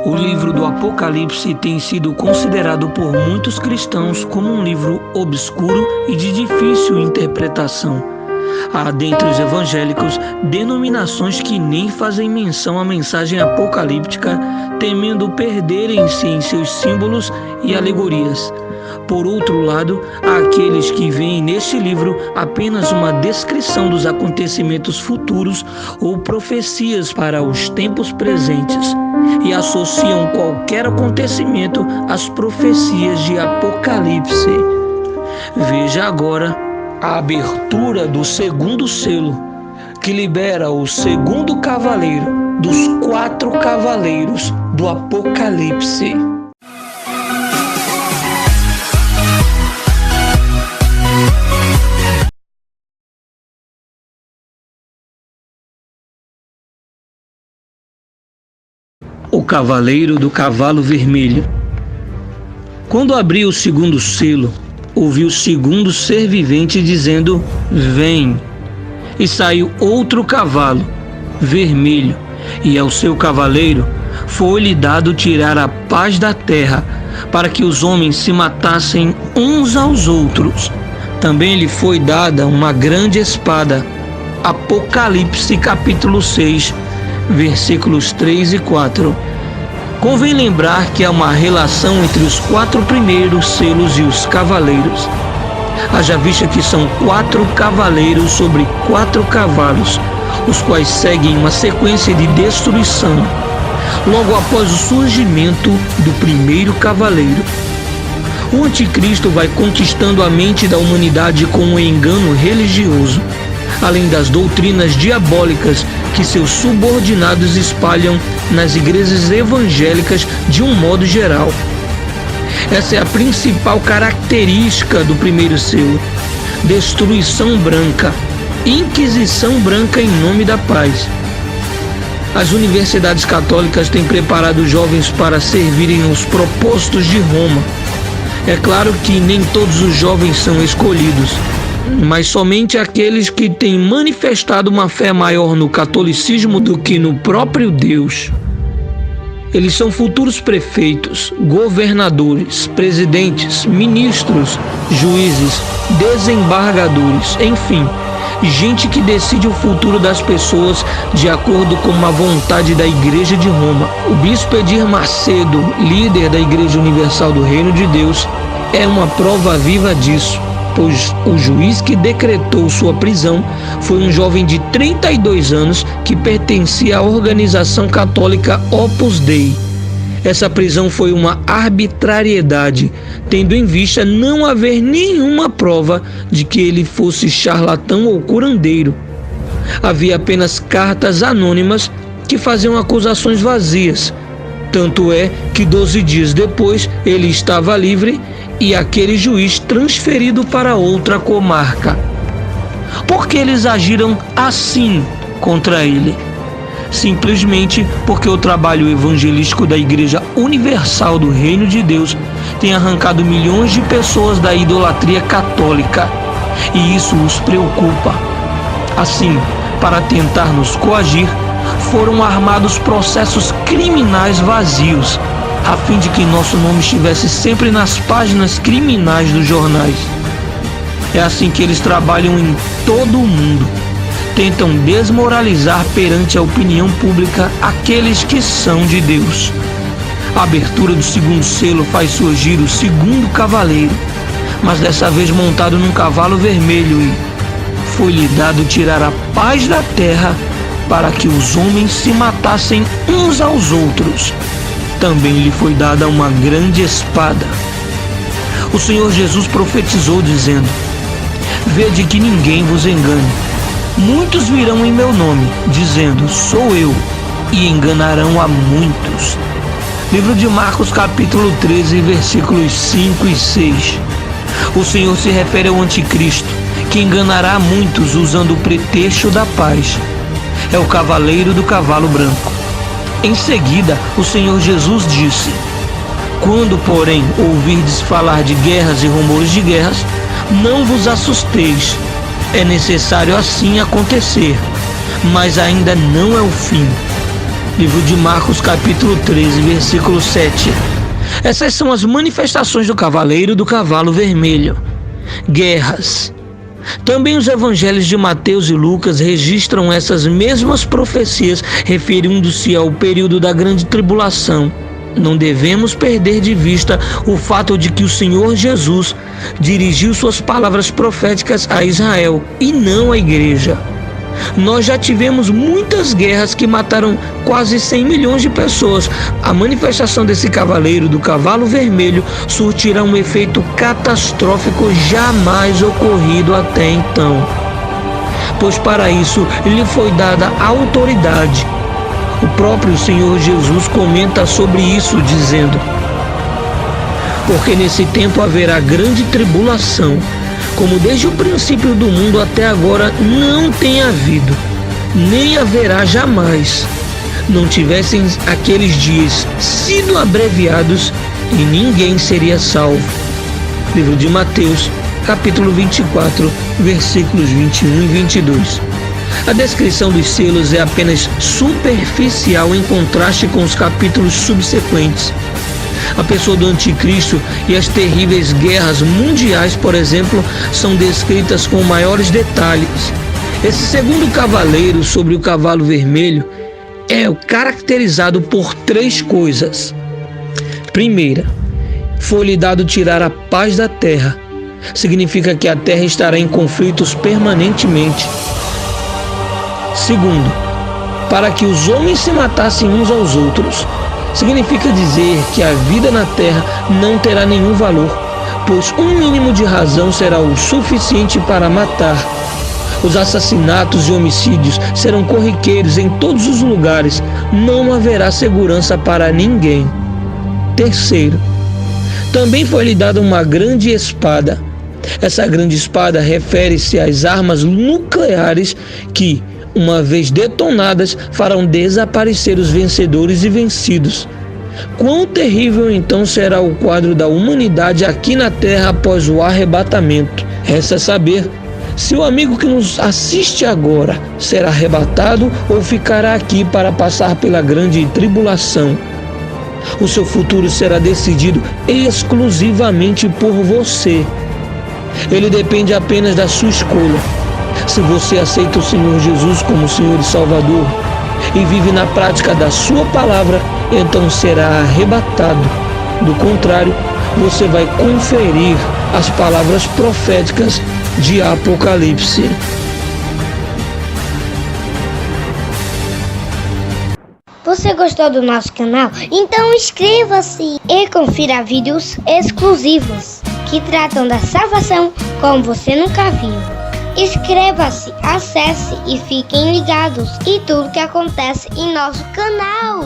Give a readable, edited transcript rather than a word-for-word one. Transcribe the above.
O livro do Apocalipse tem sido considerado por muitos cristãos como um livro obscuro e de difícil interpretação. Há dentre os evangélicos denominações que nem fazem menção à mensagem apocalíptica, temendo perderem-se em seus símbolos e alegorias. Por outro lado, há aqueles que veem neste livro apenas uma descrição dos acontecimentos futuros ou profecias para os tempos presentes e associam qualquer acontecimento às profecias de Apocalipse. Veja agora a abertura do segundo selo, que libera o segundo cavaleiro dos 4 cavaleiros do Apocalipse. O cavaleiro do cavalo vermelho. Quando abriu o segundo selo, ouvi o segundo ser vivente dizendo: "Vem!" E saiu outro cavalo, vermelho, e ao seu cavaleiro foi-lhe dado tirar a paz da terra, para que os homens se matassem uns aos outros. Também lhe foi dada uma grande espada. Apocalipse capítulo 6, versículos 3 e 4. Convém lembrar que há uma relação entre os 4 primeiros selos e os cavaleiros. Haja vista que são 4 cavaleiros sobre 4 cavalos, os quais seguem uma sequência de destruição, logo após o surgimento do primeiro cavaleiro. O anticristo vai conquistando a mente da humanidade com um engano religioso, além das doutrinas diabólicas que seus subordinados espalham nas igrejas evangélicas de um modo geral. Essa é a principal característica do primeiro selo: destruição branca, inquisição branca em nome da paz. As universidades católicas têm preparado jovens para servirem aos propósitos de Roma. É claro que nem todos os jovens são escolhidos, mas somente aqueles que têm manifestado uma fé maior no catolicismo do que no próprio Deus. Eles são futuros prefeitos, governadores, presidentes, ministros, juízes, desembargadores, enfim, gente que decide o futuro das pessoas de acordo com a vontade da Igreja de Roma. O bispo Edir Macedo, líder da Igreja Universal do Reino de Deus, é uma prova viva disso, pois o juiz que decretou sua prisão foi um jovem de 32 anos que pertencia à organização católica Opus Dei. Essa prisão foi uma arbitrariedade, tendo em vista não haver nenhuma prova de que ele fosse charlatão ou curandeiro. Havia apenas cartas anônimas que faziam acusações vazias. Tanto é que 12 dias depois ele estava livre e aquele juiz transferido para outra comarca. Por que eles agiram assim contra ele? Simplesmente porque o trabalho evangelístico da Igreja Universal do Reino de Deus tem arrancado milhões de pessoas da idolatria católica, e isso os preocupa. Assim, para tentar nos coagir, foram armados processos criminais vazios, a fim de que nosso nome estivesse sempre nas páginas criminais dos jornais. É assim que eles trabalham em todo o mundo. Tentam desmoralizar perante a opinião pública aqueles que são de Deus. A abertura do segundo selo faz surgir o segundo cavaleiro, mas dessa vez montado num cavalo vermelho, e foi-lhe dado tirar a paz da terra para que os homens se matassem uns aos outros. Também lhe foi dada uma grande espada. O Senhor Jesus profetizou dizendo: "Vede que ninguém vos engane. Muitos virão em meu nome, dizendo: sou eu, e enganarão a muitos." Livro de Marcos capítulo 13, versículos 5 e 6. O Senhor se refere ao anticristo, que enganará a muitos usando o pretexto da paz. É o cavaleiro do cavalo branco. Em seguida, o Senhor Jesus disse: "Quando, porém, ouvirdes falar de guerras e rumores de guerras, não vos assusteis. É necessário assim acontecer, mas ainda não é o fim. Livro de Marcos, capítulo 13, versículo 7. Essas são as manifestações do cavaleiro do cavalo vermelho. Guerras. Também os evangelhos de Mateus e Lucas registram essas mesmas profecias, referindo-se ao período da grande tribulação. Não devemos perder de vista o fato de que o Senhor Jesus dirigiu suas palavras proféticas a Israel e não à igreja. Nós já tivemos muitas guerras que mataram quase 100 milhões de pessoas. A manifestação desse cavaleiro do cavalo vermelho surtirá um efeito catastrófico jamais ocorrido até então. Pois para isso lhe foi dada autoridade. O próprio Senhor Jesus comenta sobre isso dizendo: porque nesse tempo haverá grande tribulação, como desde o princípio do mundo até agora não tem havido, nem haverá jamais. Não tivessem aqueles dias sido abreviados e ninguém seria salvo. Livro de Mateus, capítulo 24, versículos 21 e 22. A descrição dos selos é apenas superficial em contraste com os capítulos subsequentes. A pessoa do anticristo e as terríveis guerras mundiais, por exemplo, são descritas com maiores detalhes. Esse segundo cavaleiro sobre o cavalo vermelho é caracterizado por 3 coisas. Primeira, foi-lhe dado tirar a paz da terra. Significa que a terra estará em conflitos permanentemente. Segundo, para que os homens se matassem uns aos outros. Significa dizer que a vida na terra não terá nenhum valor, pois um mínimo de razão será o suficiente para matar. Os assassinatos e homicídios serão corriqueiros em todos os lugares, não haverá segurança para ninguém. Terceiro, também foi-lhe dada uma grande espada. Essa grande espada refere-se às armas nucleares que, uma vez detonadas, farão desaparecer os vencedores e vencidos. Quão terrível então será o quadro da humanidade aqui na terra após o arrebatamento? Resta saber se o amigo que nos assiste agora será arrebatado ou ficará aqui para passar pela grande tribulação. O seu futuro será decidido exclusivamente por você. Ele depende apenas da sua escolha. Se você aceita o Senhor Jesus como Senhor e Salvador e vive na prática da sua palavra, então será arrebatado. Do contrário, você vai conferir as palavras proféticas de Apocalipse. Você gostou do nosso canal? Então inscreva-se e confira vídeos exclusivos que tratam da salvação como você nunca viu. Inscreva-se, acesse e fiquem ligados em tudo que acontece em nosso canal.